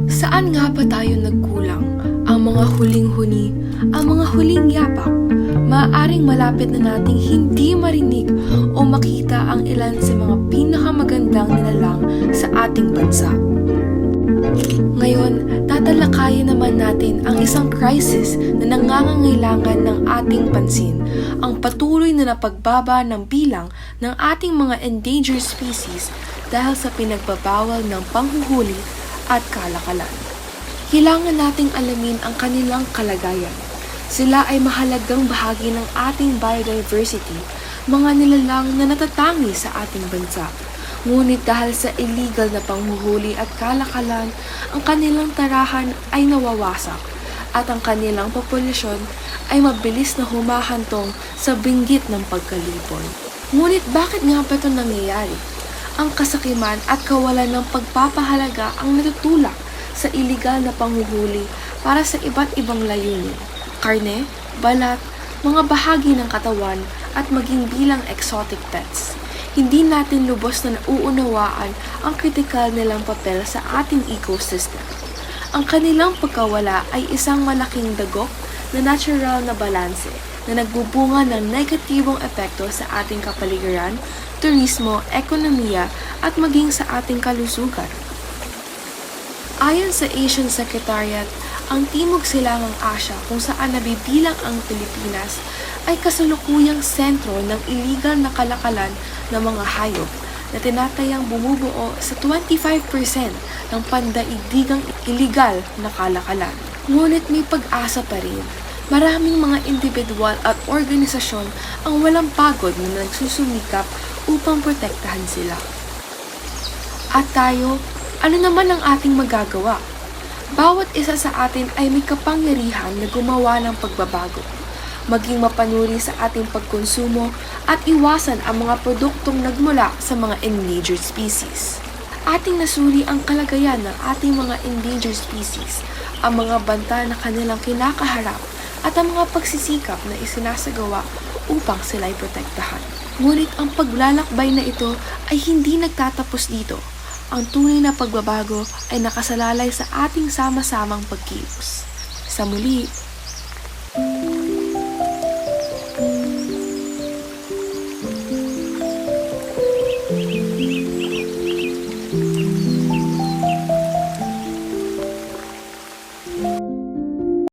Saan nga ba tayo nagkulang? Ang mga huling-huni, ang mga huling yapak, maaaring malapit na nating hindi marinig o makita ang ilan sa mga pinakamagandang nilalang sa ating bansa. Ngayon, tatalakayin naman natin ang isang crisis na nangangailangan ng ating pansin, ang patuloy na napagbaba ng bilang ng ating mga endangered species dahil sa pinagbabawal ng panghuhuli at kalakalan. Kailangan nating alamin ang kanilang kalagayan. Sila ay mahalagang bahagi ng ating biodiversity, mga nilalang na natatangi sa ating bansa. Ngunit dahil sa illegal na panghuhuli at kalakalan, ang kanilang tarahan ay nawawasak at ang kanilang populasyon ay mabilis na humahantong sa binggit ng pagkalipol. Ngunit bakit nga ba ito nangyayari? Ang kasakiman at kawalan ng pagpapahalaga ang natutulak sa iligal na panghuhuli para sa iba't ibang layunin, karne, balat, mga bahagi ng katawan at maging bilang exotic pets. Hindi natin lubos na nauunawaan ang kritikal nilang papel sa ating ecosystem. Ang kanilang pagkawala ay isang malaking dagok na natural na balanse na nagbubunga ng negatibong epekto sa ating kapaligiran, turismo, ekonomiya at maging sa ating kalusugan. Ayon sa Asian Secretariat, ang Timog Silangang Asya kung saan nabibilang ang Pilipinas ay kasalukuyang sentro ng iligal na kalakalan ng mga hayop na tinatayang bumubuo sa 25% ng pandaigdigang iligal na kalakalan. Ngunit may pag-asa pa rin. Maraming mga individual at organisasyon ang walang pagod na nagsusumikap upang protektahan sila. At tayo, ano naman ang ating magagawa? Bawat isa sa atin ay may kapangyarihan na gumawa ng pagbabago, maging mapanuri sa ating pagkonsumo at iwasan ang mga produktong nagmula sa mga endangered species. Ating nasuri ang kalagayan ng ating mga endangered species, ang mga banta na kanilang kinakaharap at ang mga pagsisikap na isinasagawa upang sila'y protektahan. Ngunit ang paglalakbay na ito ay hindi nagtatapos dito. Ang tunay na pagbabago ay nakasalalay sa ating sama-samang pagkilos. Sa muli,